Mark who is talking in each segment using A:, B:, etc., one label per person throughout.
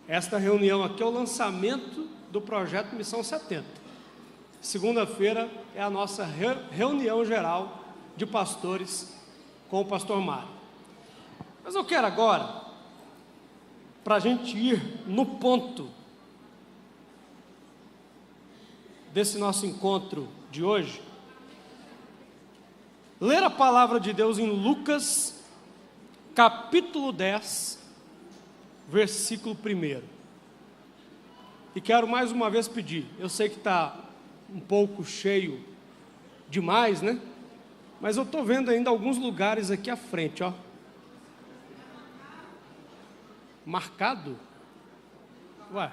A: Esta reunião aqui é o lançamento do projeto Missão 70. Segunda-feira é a nossa reunião geral de pastores com o pastor Mário. Mas eu quero agora, para a gente ir no ponto desse nosso encontro de hoje, ler a palavra de Deus em Lucas, capítulo 10, versículo 1. E quero mais uma vez pedir, eu sei que está um pouco cheio demais, né? Mas eu estou vendo ainda alguns lugares aqui à frente, ó. Marcado? Ué.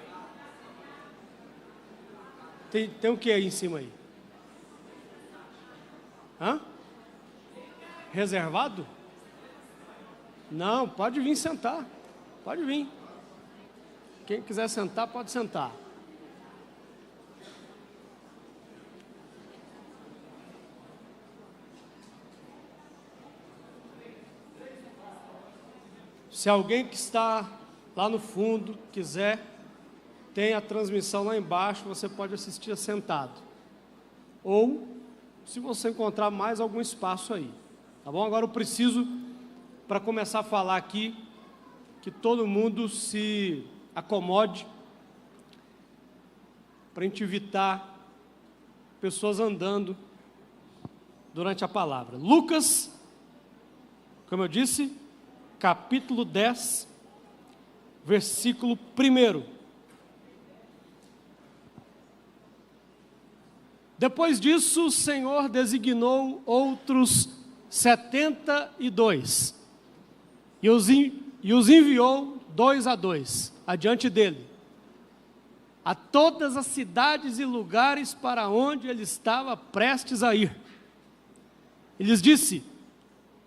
A: Tem o que aí em cima aí? Hã? Reservado? Não, pode vir sentar. Pode vir. Quem quiser sentar, pode sentar. Se alguém que está lá no fundo quiser, tem a transmissão lá embaixo, você pode assistir sentado. Ou, se você encontrar mais algum espaço aí. Tá bom? Agora eu preciso, para começar a falar aqui, que todo mundo se acomode, para a gente evitar pessoas andando durante a palavra. Lucas, como eu disse, capítulo 10, versículo 1. Depois disso, o Senhor designou outros 72 e os enviou 2 a 2 adiante dele, a todas as cidades e lugares para onde ele estava prestes a ir. Ele lhes disse: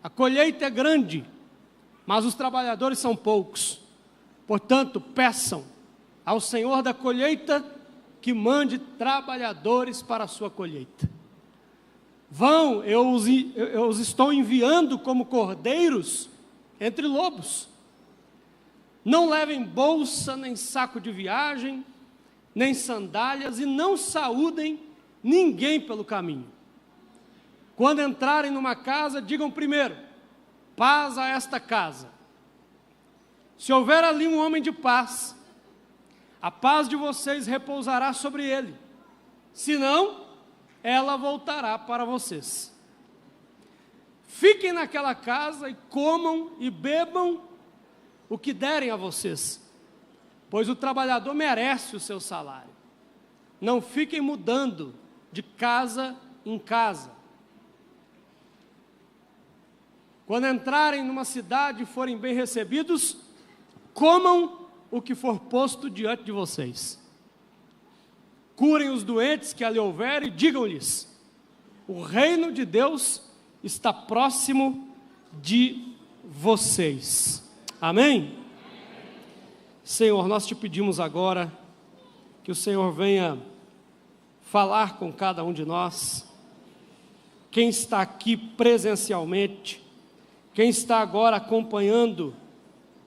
A: a colheita é grande, mas os trabalhadores são poucos. Portanto, peçam ao Senhor da colheita que mande trabalhadores para a sua colheita. Vão, eu os estou enviando como cordeiros entre lobos. Não levem bolsa, nem saco de viagem, nem sandálias, e não saúdem ninguém pelo caminho. Quando entrarem numa casa, digam primeiro: paz a esta casa. Se houver ali um homem de paz, a paz de vocês repousará sobre ele. Se não, ela voltará para vocês. Fiquem naquela casa e comam e bebam o que derem a vocês, pois o trabalhador merece o seu salário. Não fiquem mudando de casa em casa. Quando entrarem numa cidade e forem bem recebidos, comam o que for posto diante de vocês. Curem os doentes que ali houver e digam-lhes: o reino de Deus está próximo de vocês. Amém? Senhor, nós te pedimos agora que o Senhor venha falar com cada um de nós, quem está aqui presencialmente, quem está agora acompanhando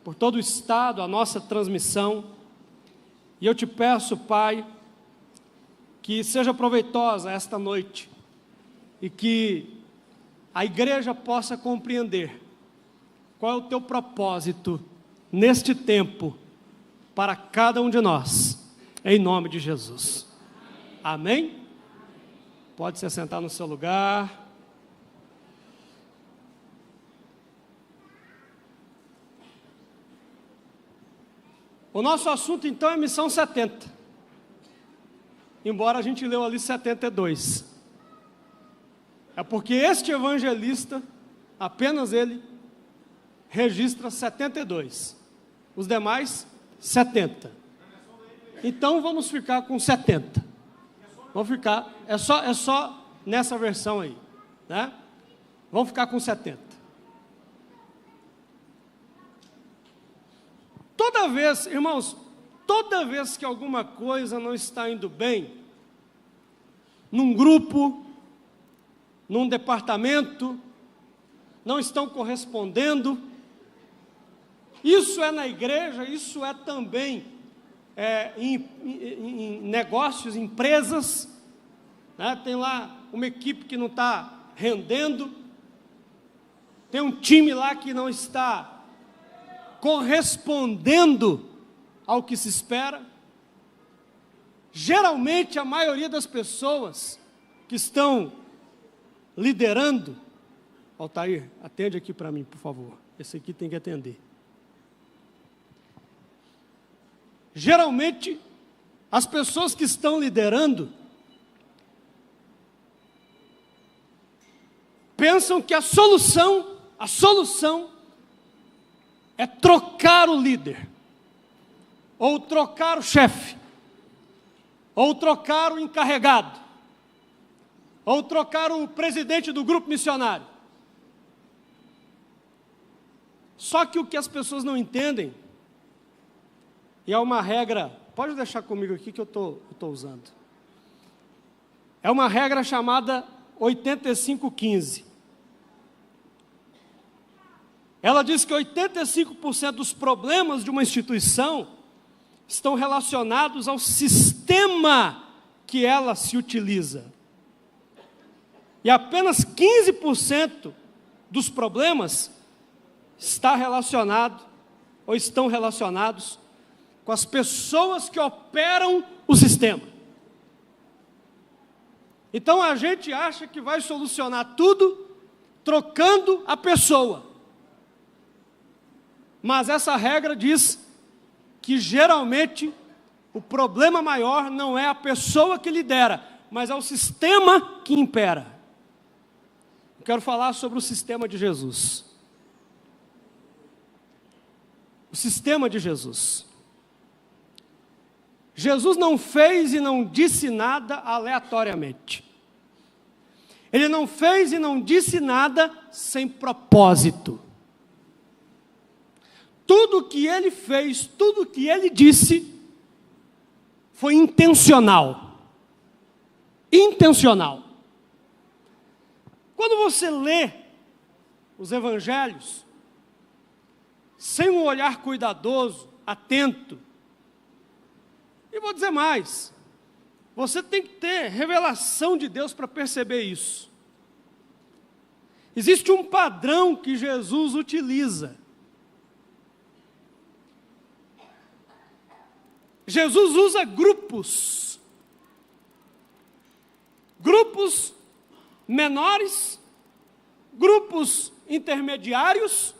A: por todo o estado a nossa transmissão. E eu te peço, Pai, que seja proveitosa esta noite e que a igreja possa compreender qual é o teu propósito neste tempo para cada um de nós, em nome de Jesus. Amém? Pode se assentar no seu lugar. O nosso assunto então é Missão 70, embora a gente leu ali 72. É porque este evangelista, apenas ele, registra 72, os demais 70. Então vamos ficar com 70. Vamos ficar, é só nessa versão aí, né? Vamos ficar com 70. Toda vez, irmãos, toda vez que alguma coisa não está indo bem, num grupo, num departamento, não estão correspondendo, isso é na igreja, isso é também em negócios, empresas, né? Tem lá uma equipe que não está rendendo, tem um time lá que não está correspondendo ao que se espera. Geralmente, a maioria das pessoas que estão liderando, Altair, atende aqui para mim, por favor, esse aqui tem que atender. Geralmente, as pessoas que estão liderando pensam que a solução é trocar o líder, ou trocar o chefe, ou trocar o encarregado, ou trocar o presidente do grupo missionário. Só que o que as pessoas não entendem, e é uma regra, pode deixar comigo aqui que eu estou usando, é uma regra chamada 85-15. Ela diz que 85% dos problemas de uma instituição estão relacionados ao sistema que ela se utiliza. E apenas 15% dos problemas estão relacionados com as pessoas que operam o sistema. Então a gente acha que vai solucionar tudo trocando a pessoa. Mas essa regra diz que geralmente o problema maior não é a pessoa que lidera, mas é o sistema que impera. Eu quero falar sobre o sistema de Jesus. O sistema de Jesus. Jesus não fez e não disse nada aleatoriamente. Ele não fez e não disse nada sem propósito. Tudo que ele fez, tudo que ele disse, foi intencional. Intencional. Quando você lê os evangelhos, sem um olhar cuidadoso, atento, e vou dizer mais, você tem que ter revelação de Deus para perceber isso. Existe um padrão que Jesus utiliza. Jesus usa grupos menores, grupos intermediários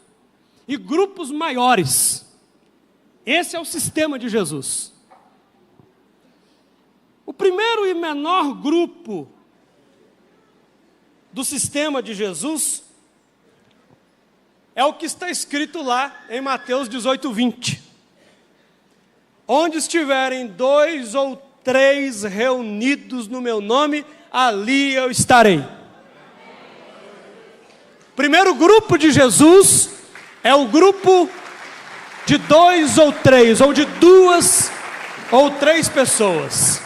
A: e grupos maiores. Esse é o sistema de Jesus. O primeiro e menor grupo do sistema de Jesus é o que está escrito lá em Mateus 18:20. Onde estiverem 2 ou 3 reunidos no meu nome, ali eu estarei. Primeiro grupo de Jesus é o grupo de 2 ou 3, ou de 2 ou 3 pessoas.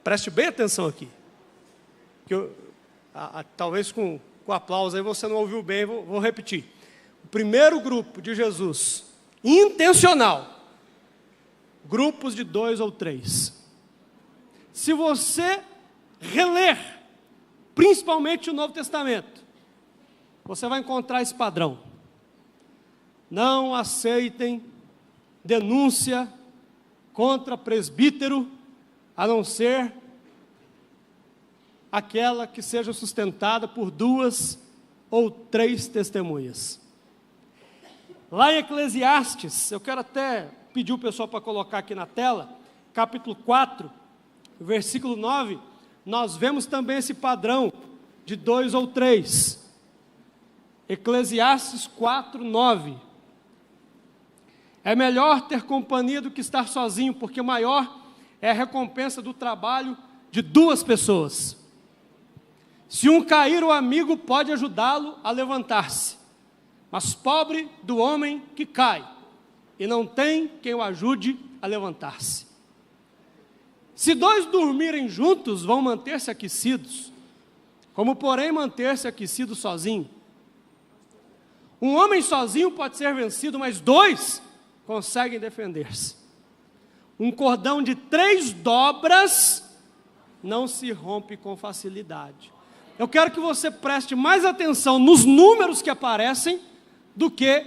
A: Preste bem atenção aqui. Que talvez com aplauso aí você não ouviu bem, vou repetir. O primeiro grupo de Jesus, intencional, grupos de 2 ou 3. Se você reler, principalmente o Novo Testamento, você vai encontrar esse padrão. Não aceitem denúncia contra presbítero, a não ser aquela que seja sustentada por 2 ou 3 testemunhas. Lá em Eclesiastes, eu quero até pedir o pessoal para colocar aqui na tela, capítulo 4, versículo 9, nós vemos também esse padrão de 2 ou 3. Eclesiastes 4, 9. É melhor ter companhia do que estar sozinho, porque maior é a recompensa do trabalho de 2 pessoas. Se um cair, o amigo pode ajudá-lo a levantar-se. Mas pobre do homem que cai, e não tem quem o ajude a levantar-se. Se 2 dormirem juntos, vão manter-se aquecidos. Como, porém, manter-se aquecido sozinho? Um homem sozinho pode ser vencido, mas dois conseguem defender-se. Um cordão de 3 dobras não se rompe com facilidade. Eu quero que você preste mais atenção nos números que aparecem do que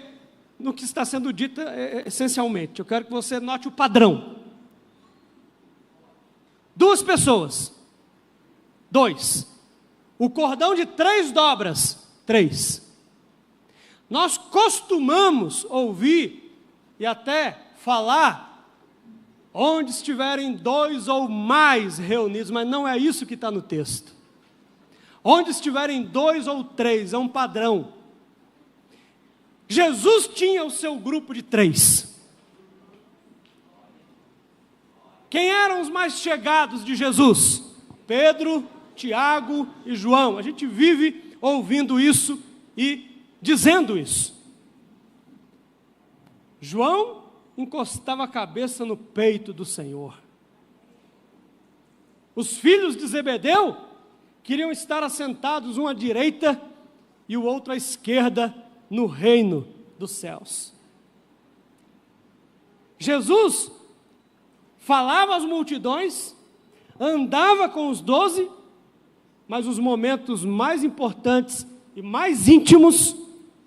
A: no que está sendo dito essencialmente. Eu quero que você note o padrão. 2 pessoas. 2. O cordão de 3 dobras. 3. Nós costumamos ouvir e até falar onde estiverem 2 ou mais reunidos, mas não é isso que está no texto. Onde estiverem 2 ou 3, é um padrão. Jesus tinha o seu grupo de 3. Quem eram os mais chegados de Jesus? Pedro, Tiago e João. A gente vive ouvindo isso e dizendo isso. João encostava a cabeça no peito do Senhor. Os filhos de Zebedeu queriam estar assentados um à direita e o outro à esquerda no reino dos céus. Jesus falava às multidões, andava com os 12, mas os momentos mais importantes e mais íntimos,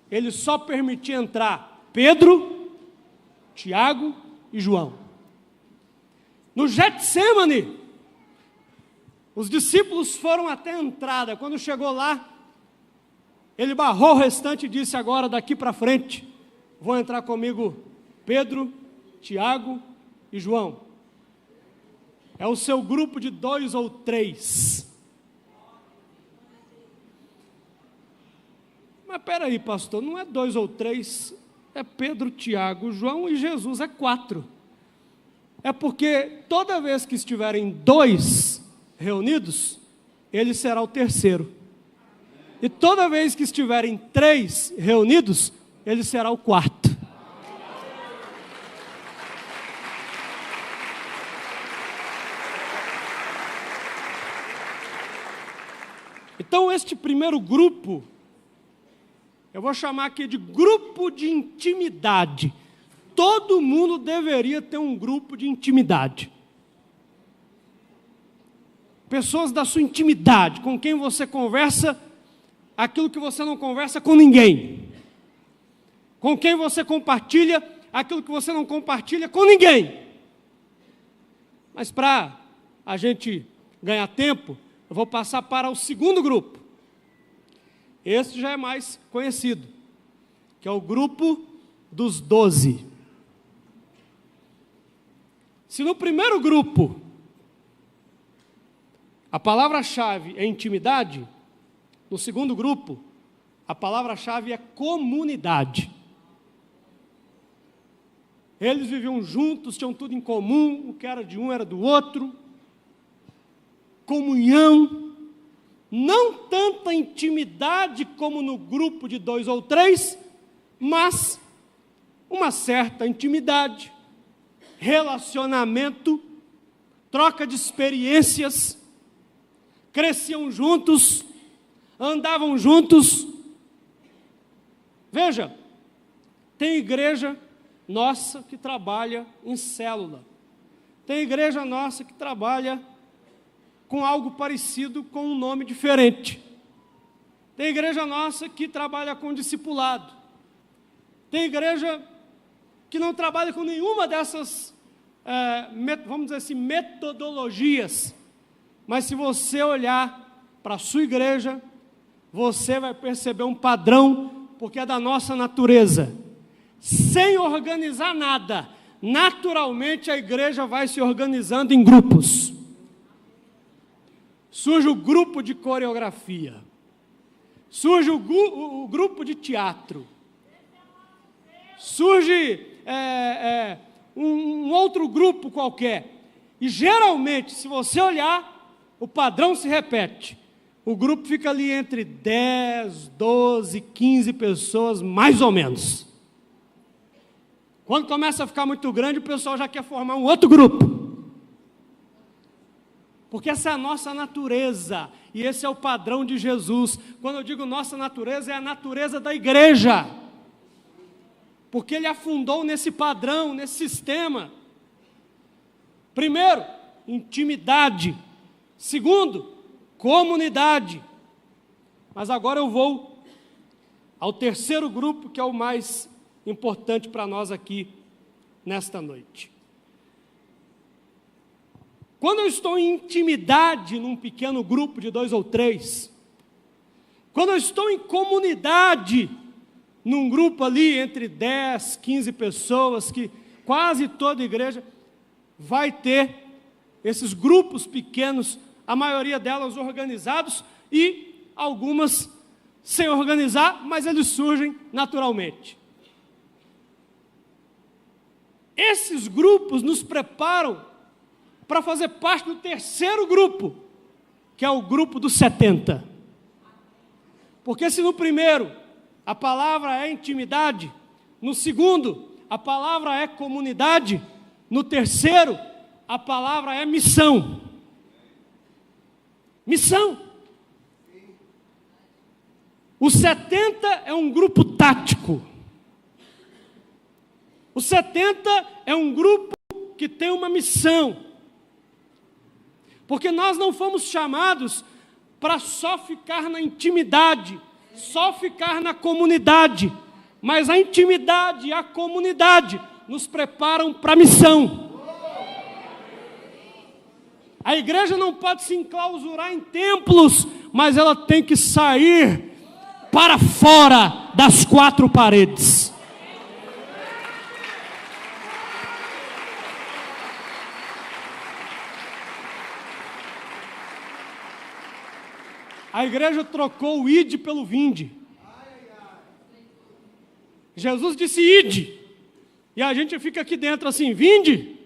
A: ele só permitia entrar Pedro, Tiago e João. No Getsêmani, os discípulos foram até a entrada. Quando chegou lá, ele barrou o restante e disse: agora daqui para frente, vão entrar comigo Pedro, Tiago e João. É o seu grupo de 2 ou 3. Mas espera aí, pastor, não é 2 ou 3, é Pedro, Tiago, João e Jesus, é 4. É porque toda vez que estiverem 2 reunidos, ele será o terceiro. E toda vez que estiverem 3 reunidos, ele será o 4. Então, este primeiro grupo, eu vou chamar aqui de grupo de intimidade. Todo mundo deveria ter um grupo de intimidade. Pessoas da sua intimidade, com quem você conversa aquilo que você não conversa com ninguém. Com quem você compartilha aquilo que você não compartilha com ninguém. Mas para a gente ganhar tempo, eu vou passar para o segundo grupo. Esse já é mais conhecido, que é o grupo dos 12. Se no primeiro grupo a palavra-chave é intimidade, no segundo grupo a palavra-chave é comunidade. Eles viviam juntos, tinham tudo em comum, o que era de um era do outro. Comunhão, não tanta intimidade como no grupo de 2 ou 3, mas uma certa intimidade, relacionamento, troca de experiências, cresciam juntos, andavam juntos. Veja, tem igreja nossa que trabalha em célula, tem igreja nossa que trabalha com algo parecido, com um nome diferente. Tem igreja nossa que trabalha com discipulado. Tem igreja que não trabalha com nenhuma dessas, vamos dizer assim, metodologias. Mas se você olhar para a sua igreja, você vai perceber um padrão, porque é da nossa natureza. Sem organizar nada, naturalmente a igreja vai se organizando em grupos. Surge o grupo de coreografia, surge o grupo de teatro, surge um outro grupo qualquer, e geralmente, se você olhar, o padrão se repete. O grupo fica ali entre 10, 12, 15 pessoas, mais ou menos. Quando começa a ficar muito grande, o pessoal já quer formar um outro grupo. Porque essa é a nossa natureza, e esse é o padrão de Jesus. Quando eu digo nossa natureza, é a natureza da igreja. porque ele afundou nesse padrão, nesse sistema. Primeiro, intimidade. Segundo, comunidade. Mas agora eu vou ao terceiro grupo, que é o mais importante para nós aqui nesta noite. Quando eu estou em intimidade num pequeno grupo de 2 ou 3, quando eu estou em comunidade, num grupo ali entre 10, 15 pessoas, que quase toda igreja vai ter esses grupos pequenos, a maioria delas organizados e algumas sem organizar, mas eles surgem naturalmente. Esses grupos nos preparam para fazer parte do terceiro grupo, que é o grupo dos 70. Porque se no primeiro a palavra é intimidade, no segundo a palavra é comunidade, no terceiro a palavra é missão. Missão. O 70 é um grupo tático. O 70 é um grupo que tem uma missão. Porque nós não fomos chamados para só ficar na intimidade, só ficar na comunidade, mas a intimidade e a comunidade nos preparam para a missão. A igreja não pode se enclausurar em templos, mas ela tem que sair para fora das 4 paredes. A igreja trocou o ide pelo vinde. Jesus disse ide, e a gente fica aqui dentro assim, vinde,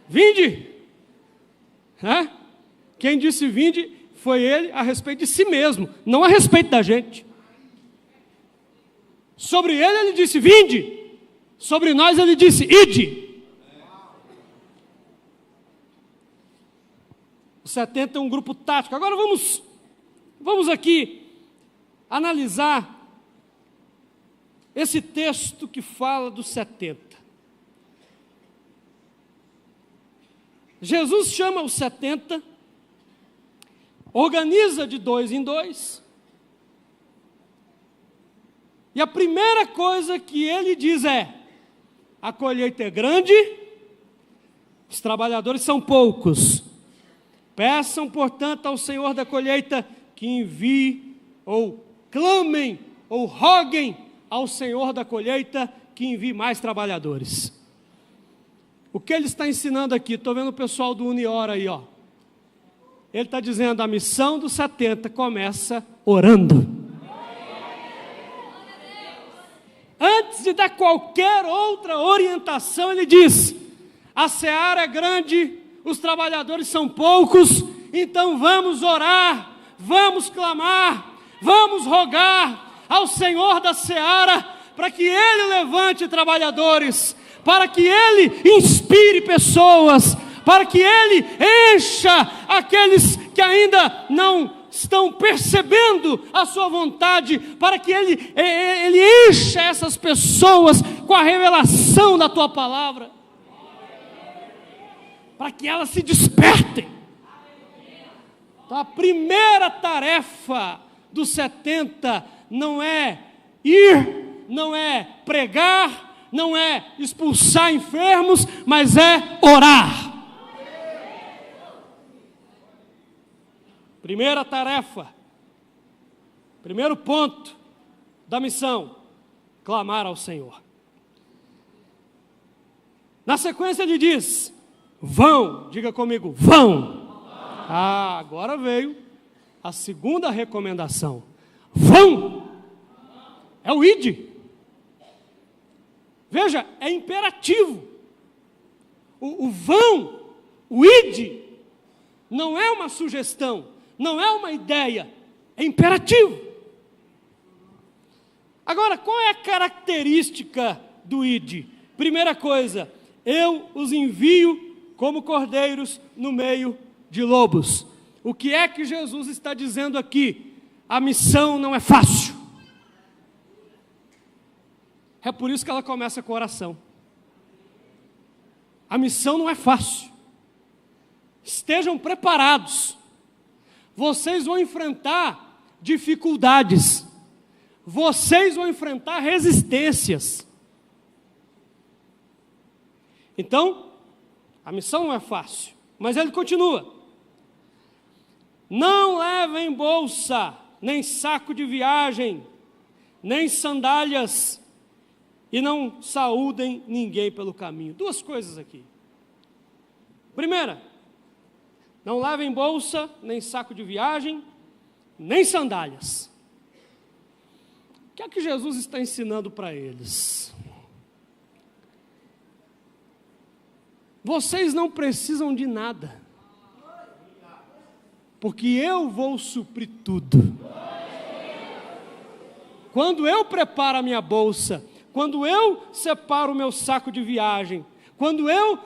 A: vinde. Quem disse vinde foi ele a respeito de si mesmo, não a respeito da gente. Sobre ele disse vinde, sobre nós ele disse ide. O 70 é um grupo tático. Agora vamos aqui analisar esse texto que fala dos 70. Jesus chama os 70, organiza de 2 em 2, e a primeira coisa que ele diz é: a colheita é grande, os trabalhadores são poucos. Peçam, portanto, ao Senhor da colheita que envie, ou clamem, ou roguem ao Senhor da colheita que envie mais trabalhadores. O que ele está ensinando aqui? Estou vendo o pessoal do Unior aí, ó. Ele está dizendo: a missão dos 70 começa orando. Antes de dar qualquer outra orientação, ele diz: a seara é grande, os trabalhadores são poucos, então vamos orar, vamos clamar, vamos rogar ao Senhor da seara para que Ele levante trabalhadores, para que Ele inspire pessoas, para que Ele encha aqueles que ainda não estão percebendo a sua vontade, para que Ele encha essas pessoas com a revelação da Tua palavra, para que elas se despertem. Então, a primeira tarefa dos 70 não é ir, não é pregar, não é expulsar enfermos, mas é orar. Primeira tarefa, primeiro ponto da missão: clamar ao Senhor. Na sequência ele diz: vão, diga comigo, vão. Agora veio a segunda recomendação: vão. É o ide. Veja, é imperativo. O vão, o ide, não é uma sugestão, não é uma ideia, é imperativo. Agora, qual é a característica do ide? Primeira coisa: eu os envio como cordeiros no meio de lobos. O que é que Jesus está dizendo aqui? A missão não é fácil. É por isso que ela começa com oração. A missão não é fácil. Estejam preparados. Vocês vão enfrentar dificuldades. Vocês vão enfrentar resistências. Então, a missão não é fácil. Mas ele continua. Não levem bolsa, nem saco de viagem, nem sandálias, e não saúdem ninguém pelo caminho. Duas coisas aqui. Primeira, não levem bolsa, nem saco de viagem, nem sandálias. O que é que Jesus está ensinando para eles? Vocês não precisam de nada, porque eu vou suprir tudo. Quando eu preparo a minha bolsa, quando eu separo o meu saco de viagem, quando eu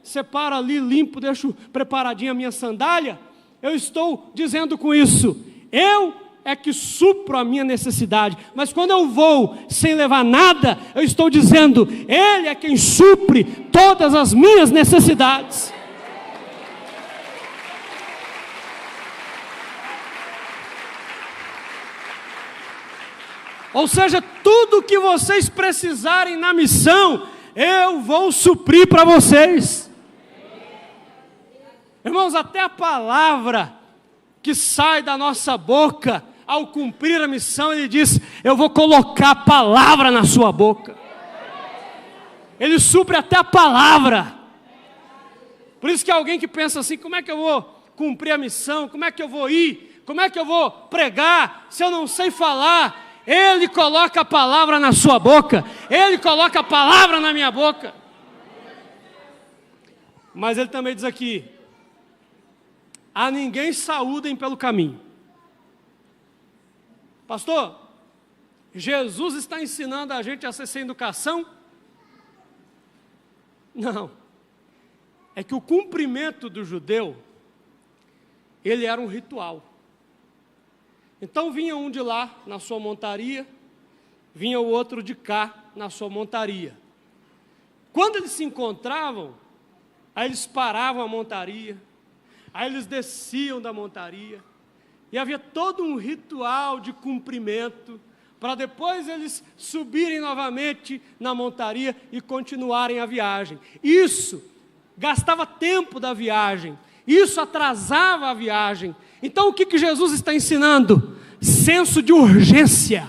A: separo ali, limpo, deixo preparadinha a minha sandália, eu estou dizendo com isso, eu é que supro a minha necessidade. Mas quando eu vou sem levar nada, eu estou dizendo, Ele é quem supre todas as minhas necessidades. Ou seja, tudo que vocês precisarem na missão, eu vou suprir para vocês. Irmãos, até a palavra que sai da nossa boca, ao cumprir a missão, Ele diz, eu vou colocar a palavra na sua boca. Ele supre até a palavra. Por isso que alguém que pensa assim, como é que eu vou cumprir a missão? Como é que eu vou ir? Como é que eu vou pregar se eu não sei falar? Ele coloca a palavra na sua boca. Ele coloca a palavra na minha boca. Mas ele também diz aqui, a ninguém saúdem pelo caminho. Pastor, Jesus está ensinando a gente a ser sem educação? Não. É que o cumprimento do judeu, ele era um ritual. Então vinha um de lá na sua montaria, vinha o outro de cá na sua montaria. Quando eles se encontravam, aí eles paravam a montaria, aí eles desciam da montaria, e havia todo um ritual de cumprimento, para depois eles subirem novamente na montaria e continuarem a viagem. Isso gastava tempo da viagem, isso atrasava a viagem. Então o que Jesus está ensinando? Senso de urgência.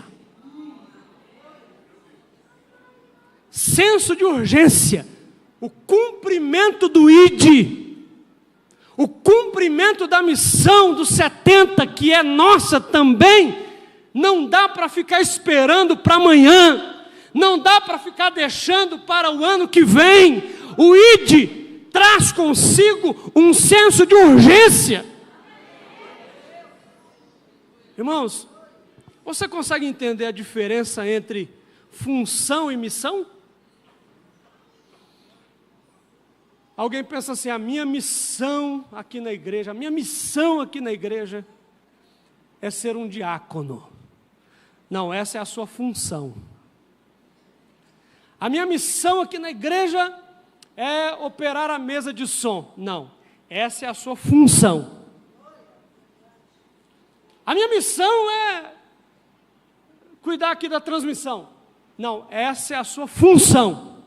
A: Senso de urgência. O cumprimento do ID. O cumprimento da missão dos 70, que é nossa também. Não dá para ficar esperando para amanhã. Não dá para ficar deixando para o ano que vem. O ID traz consigo um senso de urgência. Irmãos, você consegue entender a diferença entre função e missão? Alguém pensa assim, a minha missão aqui na igreja é ser um diácono. Não, essa é a sua função. A minha missão aqui na igreja é operar a mesa de som. Não, essa é a sua função. A minha missão é cuidar aqui da transmissão. Não, essa é a sua função.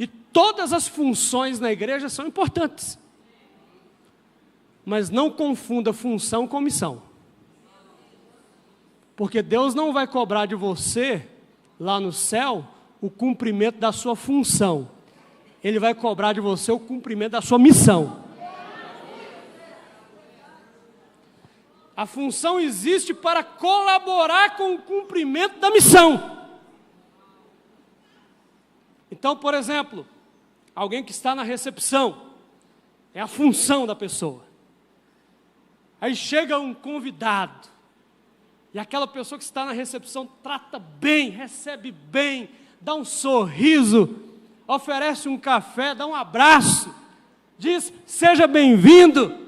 A: E todas as funções na igreja são importantes. Mas não confunda função com missão. Porque Deus não vai cobrar de você, lá no céu, o cumprimento da sua função. Ele vai cobrar de você o cumprimento da sua missão. A função existe para colaborar com o cumprimento da missão. Então, por exemplo, alguém que está na recepção, é a função da pessoa. Aí chega um convidado, e aquela pessoa que está na recepção trata bem, recebe bem, dá um sorriso, oferece um café, dá um abraço, diz, seja bem-vindo.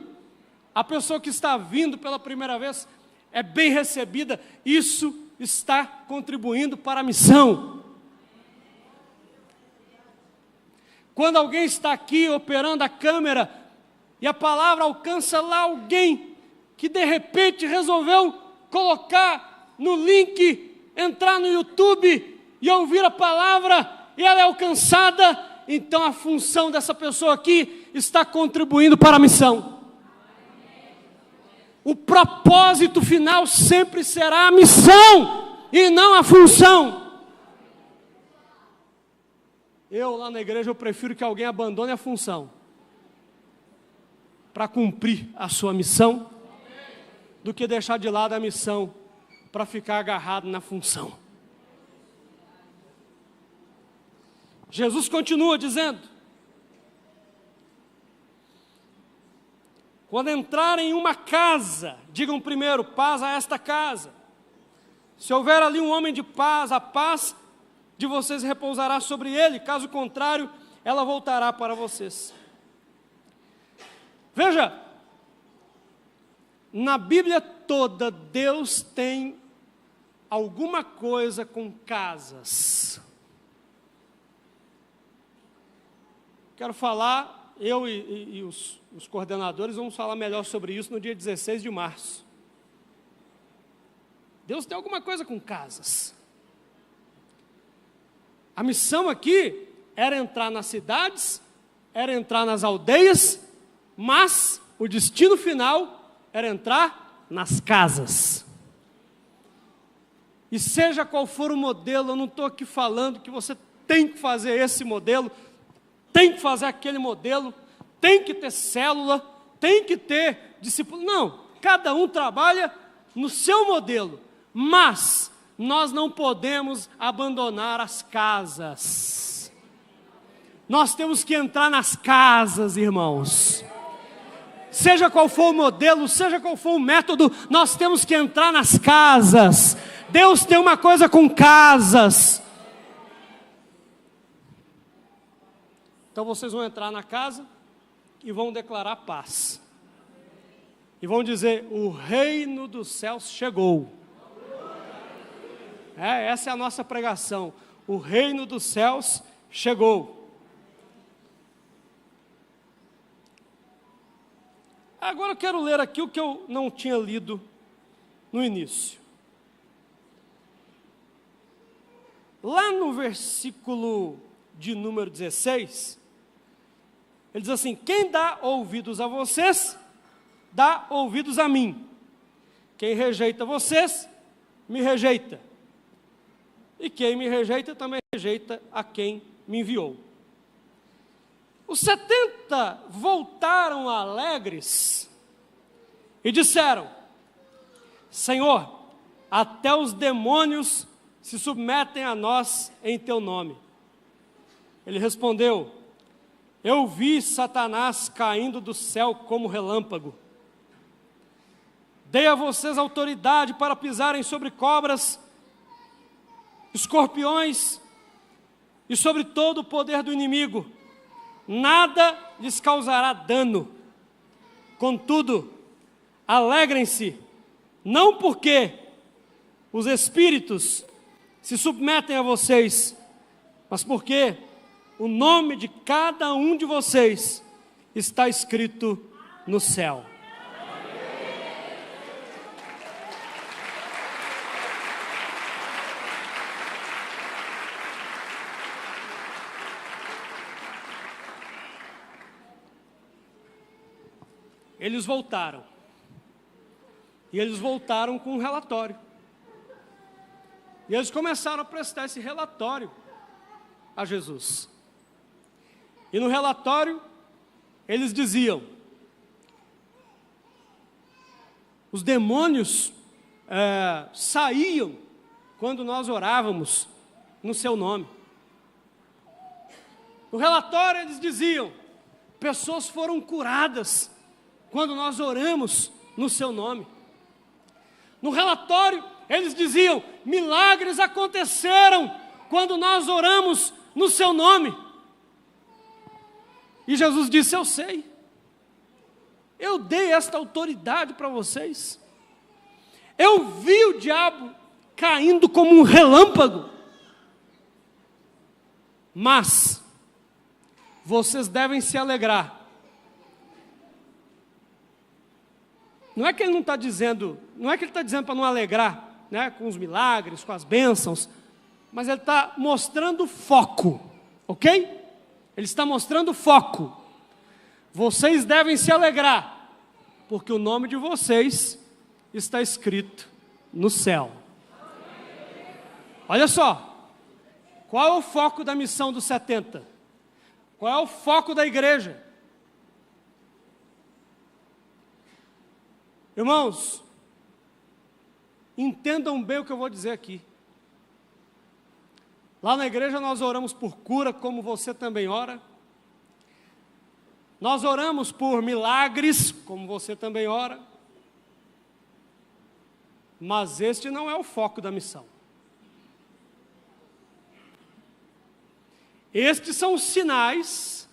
A: A pessoa que está vindo pela primeira vez é bem recebida. Isso está contribuindo para a missão. Quando alguém está aqui operando a câmera e a palavra alcança lá alguém que de repente resolveu colocar no link, entrar no YouTube e ouvir a palavra e ela é alcançada, então a função dessa pessoa aqui está contribuindo para a missão. O propósito final sempre será a missão e não a função. Eu lá na igreja eu prefiro que alguém abandone a função para cumprir a sua missão do que deixar de lado a missão para ficar agarrado na função. Jesus continua dizendo: quando entrarem em uma casa, digam primeiro, paz a esta casa. Se houver ali um homem de paz, a paz de vocês repousará sobre ele, caso contrário, ela voltará para vocês. Veja, na Bíblia toda, Deus tem alguma coisa com casas. Quero falar, eu e os coordenadores vamos falar melhor sobre isso no dia 16 de março. Deus tem alguma coisa com casas. A missão aqui era entrar nas cidades, era entrar nas aldeias, mas o destino final era entrar nas casas. E seja qual for o modelo, eu não estou aqui falando que você tem que fazer esse modelo, tem que fazer aquele modelo, tem que ter célula, tem que ter discípulo. Não, cada um trabalha no seu modelo, mas nós não podemos abandonar as casas. Nós temos que entrar nas casas, irmãos. Seja qual for o modelo, seja qual for o método, nós temos que entrar nas casas. Deus tem uma coisa com casas. Então vocês vão entrar na casa e vão declarar paz. E vão dizer: o reino dos céus chegou. Essa é a nossa pregação. O reino dos céus chegou. Agora eu quero ler aqui o que eu não tinha lido no início. Lá no versículo de número 16, ele diz assim: quem dá ouvidos a vocês, dá ouvidos a mim. Quem rejeita vocês, me rejeita. E quem me rejeita, também rejeita a quem me enviou. Os 70 voltaram alegres e disseram: Senhor, até os demônios se submetem a nós em teu nome. Ele respondeu: eu vi Satanás caindo do céu como relâmpago. Dei a vocês autoridade para pisarem sobre cobras, escorpiões e sobre todo o poder do inimigo. Nada lhes causará dano. Contudo, alegrem-se, não porque os espíritos se submetem a vocês, mas porque o nome de cada um de vocês está escrito no céu. Eles voltaram. E eles voltaram com um relatório. E eles começaram a prestar esse relatório a Jesus. E no relatório, eles diziam: os demônios saíam quando nós orávamos no seu nome. No relatório, eles diziam: pessoas foram curadas quando nós oramos no seu nome. No relatório, eles diziam: milagres aconteceram quando nós oramos no seu nome. E Jesus disse: eu sei, eu dei esta autoridade para vocês. Eu vi o diabo caindo como um relâmpago. Mas vocês devem se alegrar. Não é que ele não está dizendo, não é que ele está dizendo para não alegrar, né, com os milagres, com as bênçãos, mas ele está mostrando foco, ok? Ele está mostrando foco. Vocês devem se alegrar, porque o nome de vocês está escrito no céu. Olha só, qual é o foco da missão dos 70? Qual é o foco da igreja? Irmãos, entendam bem o que eu vou dizer aqui. Lá na igreja nós oramos por cura, como você também ora. Nós oramos por milagres, como você também ora. Mas este não é o foco da missão. Estes são os sinais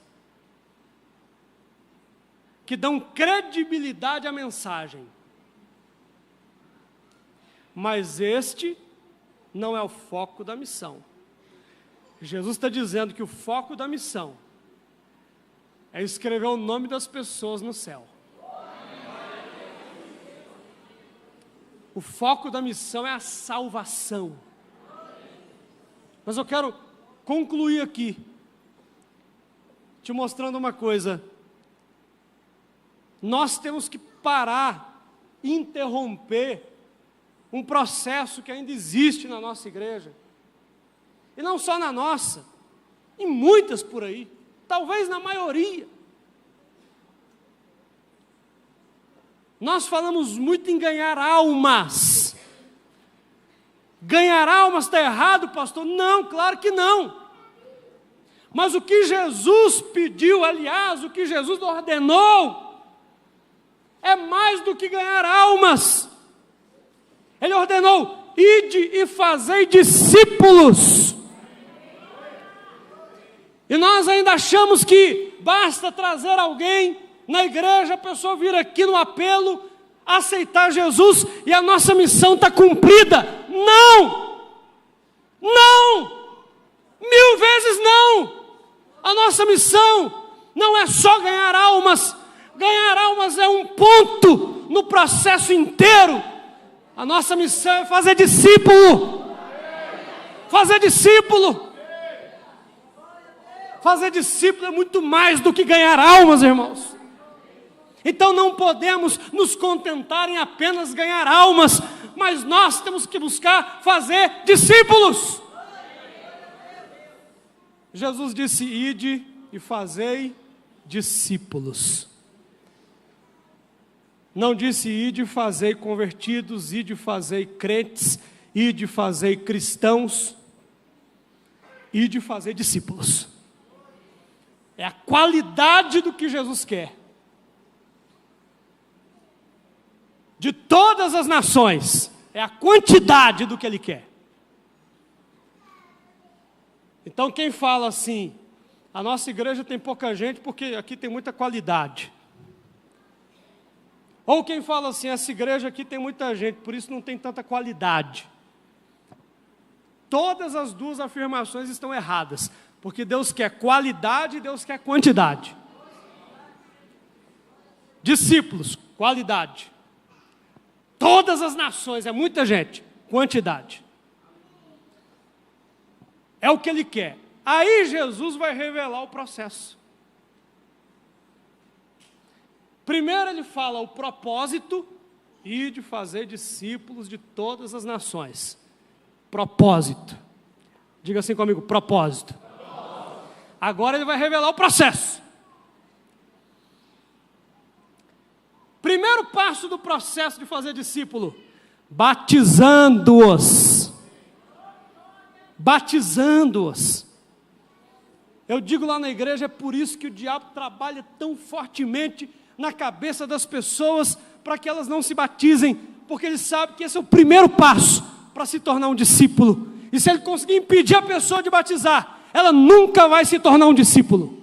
A: que dão credibilidade à mensagem. Mas este não é o foco da missão. Jesus está dizendo que o foco da missão é escrever o nome das pessoas no céu. O foco da missão é a salvação. Mas eu quero concluir aqui, te mostrando uma coisa. Nós temos que parar, interromper um processo que ainda existe na nossa igreja. E não só na nossa, em muitas por aí, talvez na maioria. Nós falamos muito em ganhar almas. Ganhar almas está errado, pastor? Não, claro que não. Mas o que Jesus pediu, aliás, o que Jesus ordenou, é mais do que ganhar almas. Ele ordenou: ide e fazei discípulos. E nós ainda achamos que basta trazer alguém na igreja, a pessoa vir aqui no apelo, aceitar Jesus e a nossa missão está cumprida. Não! Não! 1000 vezes não! A nossa missão não é só ganhar almas. Ganhar almas é um ponto no processo inteiro. A nossa missão é fazer discípulo. Fazer discípulo. Fazer discípulo é muito mais do que ganhar almas, irmãos. Então não podemos nos contentar em apenas ganhar almas, mas nós temos que buscar fazer discípulos. Jesus disse: ide e fazei discípulos. Não disse: ide e fazei convertidos, ide e fazei crentes, ide e fazei cristãos, ide e fazei discípulos. É a qualidade do que Jesus quer. De todas as nações, é a quantidade do que Ele quer. Então quem fala assim, a nossa igreja tem pouca gente porque aqui tem muita qualidade. Ou quem fala assim, essa igreja aqui tem muita gente, por isso não tem tanta qualidade. Todas as duas afirmações estão erradas, porque Deus quer qualidade e Deus quer quantidade. Discípulos, qualidade. Todas as nações, é muita gente, quantidade. É o que Ele quer. Aí Jesus vai revelar o processo. Primeiro Ele fala o propósito, e de fazer discípulos de todas as nações. Propósito. Diga assim comigo, propósito. Agora Ele vai revelar o processo. Primeiro passo do processo de fazer discípulo: batizando-os. Batizando-os. Eu digo lá na igreja, é por isso que o diabo trabalha tão fortemente na cabeça das pessoas, para que elas não se batizem, porque ele sabe que esse é o primeiro passo para se tornar um discípulo. E se ele conseguir impedir a pessoa de batizar, ela nunca vai se tornar um discípulo.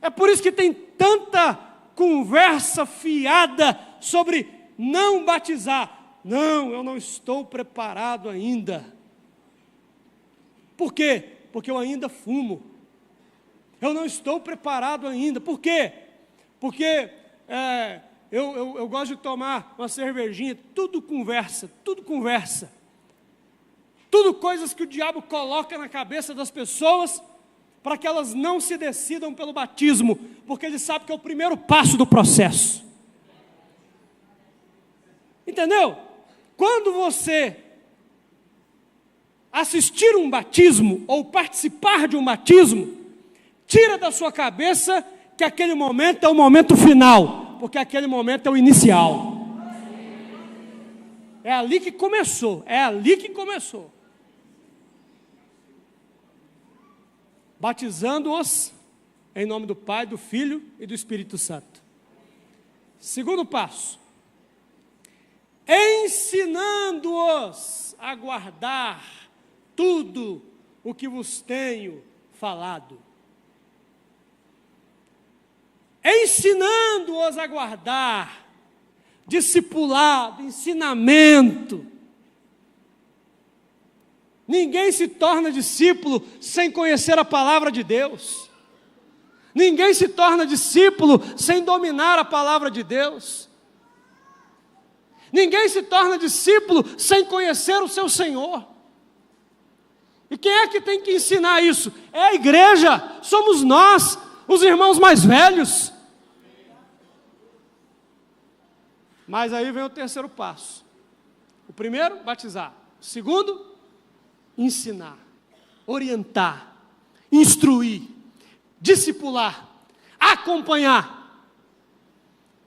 A: É por isso que tem tanta conversa fiada sobre não batizar. Não, eu não estou preparado ainda. Por quê? Porque eu ainda fumo. Eu não estou preparado ainda. Por quê? Porque eu gosto de tomar uma cervejinha. Tudo conversa, tudo conversa. Tudo coisas que o diabo coloca na cabeça das pessoas para que elas não se decidam pelo batismo, porque ele sabe que é o primeiro passo do processo. Entendeu? Quando você assistir um batismo ou participar de um batismo, tira da sua cabeça que aquele momento é o momento final, porque aquele momento é o inicial. É ali que começou, Batizando-os em nome do Pai, do Filho e do Espírito Santo. Segundo passo, ensinando-os a guardar tudo o que vos tenho falado. Ensinando-os a guardar, discipulado, ensinamento. Ninguém se torna discípulo sem conhecer a palavra de Deus. Ninguém se torna discípulo sem dominar a palavra de Deus. Ninguém se torna discípulo sem conhecer o seu Senhor. E quem é que tem que ensinar isso? É a igreja, somos nós, os irmãos mais velhos. Mas aí vem o terceiro passo. O primeiro, batizar. O segundo, ensinar, orientar, instruir, discipular, acompanhar.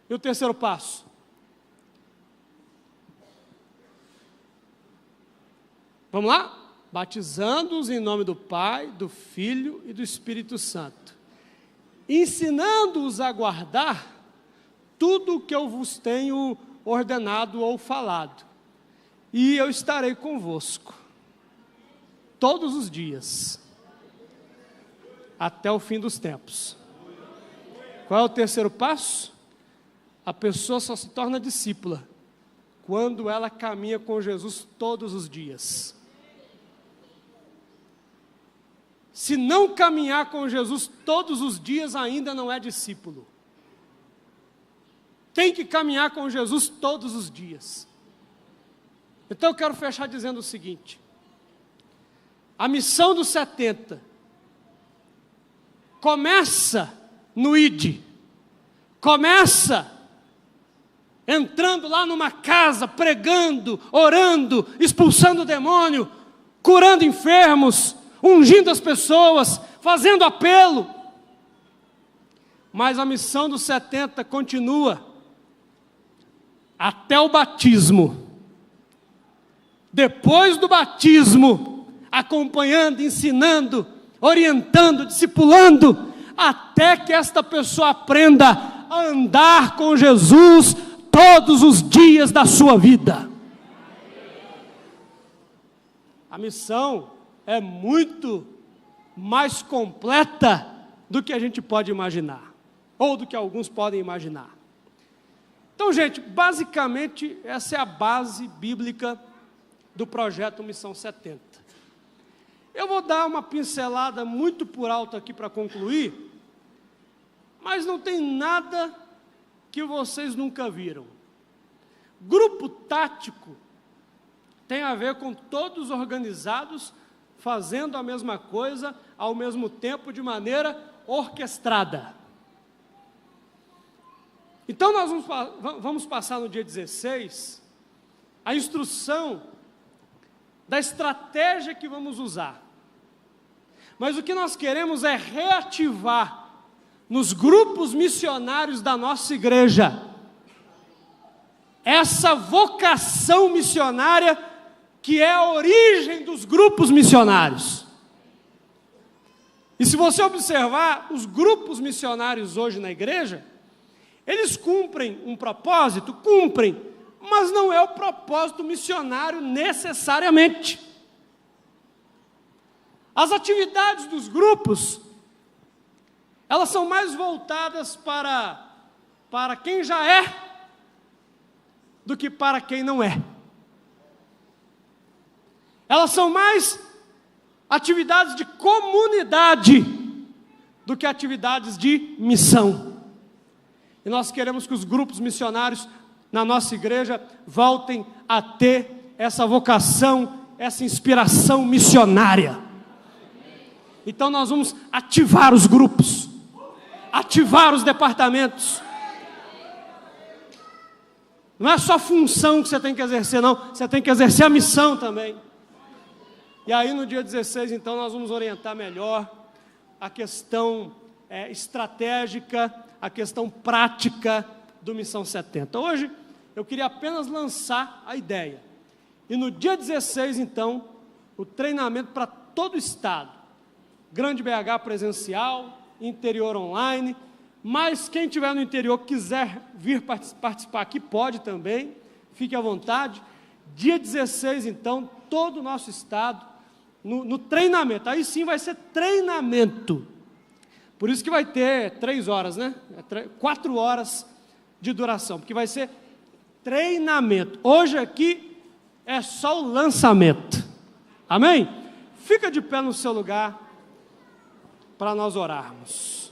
A: E o terceiro passo? Vamos lá? Batizando-os em nome do Pai, do Filho e do Espírito Santo, ensinando-os a guardar tudo o que eu vos tenho ordenado ou falado, e eu estarei convosco todos os dias, até o fim dos tempos. Qual é o terceiro passo? A pessoa só se torna discípula quando ela caminha com Jesus todos os dias. Se não caminhar com Jesus todos os dias, ainda não é discípulo. Tem que caminhar com Jesus todos os dias. Então eu quero fechar dizendo o seguinte: a missão dos 70 começa no ID, começa entrando lá numa casa, pregando, orando, expulsando o demônio, curando enfermos, ungindo as pessoas, fazendo apelo. Mas a missão dos 70 continua até o batismo. Depois do batismo, acompanhando, ensinando, orientando, discipulando, até que esta pessoa aprenda a andar com Jesus todos os dias da sua vida. A missão é muito mais completa do que a gente pode imaginar, ou do que alguns podem imaginar. Então, gente, basicamente, essa é a base bíblica do projeto Missão 70. Eu vou dar uma pincelada muito por alto aqui para concluir, mas não tem nada que vocês nunca viram. Grupo tático tem a ver com todos organizados, fazendo a mesma coisa, ao mesmo tempo, de maneira orquestrada. Então, nós vamos passar no dia 16, a instrução da estratégia que vamos usar. Mas o que nós queremos é reativar nos grupos missionários da nossa igreja essa vocação missionária que é a origem dos grupos missionários. E se você observar, os grupos missionários hoje na igreja, eles cumprem um propósito? Cumprem, mas não é o propósito missionário necessariamente. As atividades dos grupos, elas são mais voltadas para quem já é, do que para quem não é. Elas são mais atividades de comunidade do que atividades de missão. E nós queremos que os grupos missionários na nossa igreja voltem a ter essa vocação, essa inspiração missionária. Então nós vamos ativar os grupos, ativar os departamentos. Não é só função que você tem que exercer, não. Você tem que exercer a missão também. E aí no dia 16, então, nós vamos orientar melhor a questão estratégica, a questão prática do Missão 70. Hoje, eu queria apenas lançar a ideia. E no dia 16, então, o treinamento para todo o estado. Grande BH presencial, interior online. Mas quem estiver no interior, quiser vir participar aqui, pode também. Fique à vontade. Dia 16, então, todo o nosso estado, no treinamento. Aí sim vai ser treinamento. Por isso que vai ter 3 horas, né? 4 horas de duração, porque vai ser treinamento. Hoje aqui é só o lançamento. Amém? Fica de pé no seu lugar para nós orarmos.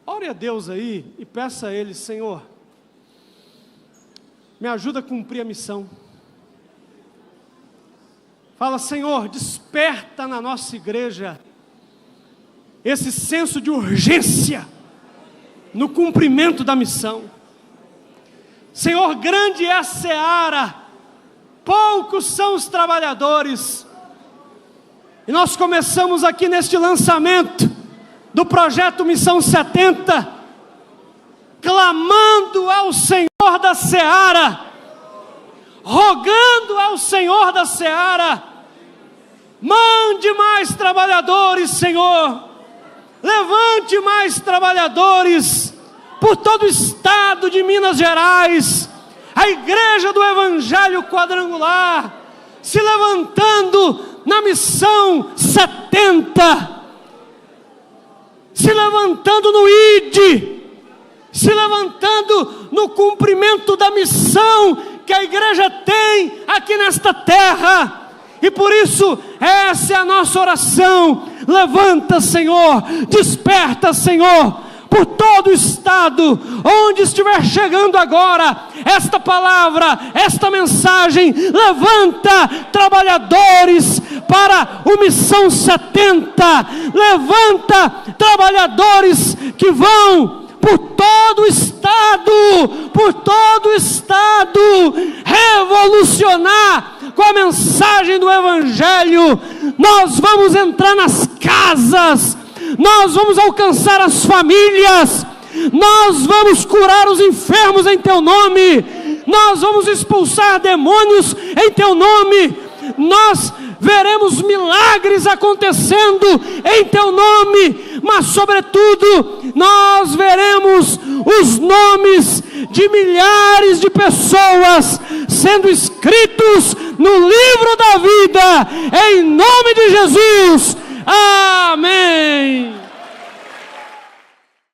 A: Ore a Deus aí e peça a Ele: Senhor, me ajuda a cumprir a missão. Fala: Senhor, desperta na nossa igreja esse senso de urgência no cumprimento da missão. Senhor, grande é a seara, poucos são os trabalhadores. E nós começamos aqui neste lançamento do projeto Missão 70, clamando ao Senhor da seara, rogando ao Senhor da seara: mande mais trabalhadores, Senhor, levante mais trabalhadores por todo o estado de Minas Gerais, a igreja do Evangelho Quadrangular, se levantando na Missão 70, se levantando no ID, se levantando no cumprimento da missão que a igreja tem aqui nesta terra. E por isso, essa é a nossa oração. Levanta, Senhor, desperta, Senhor, por todo o estado, onde estiver chegando agora esta palavra, esta mensagem. Levanta trabalhadores para o Missão 70, levanta trabalhadores que vão por todo o estado, revolucionar com a mensagem do Evangelho. Nós vamos entrar nas casas, nós vamos alcançar as famílias, nós vamos curar os enfermos em Teu nome, nós vamos expulsar demônios em Teu nome, nós veremos milagres acontecendo em Teu nome, mas sobretudo nós veremos os nomes de milhares de pessoas sendo escritos no livro da vida, em nome de Jesus. Amém.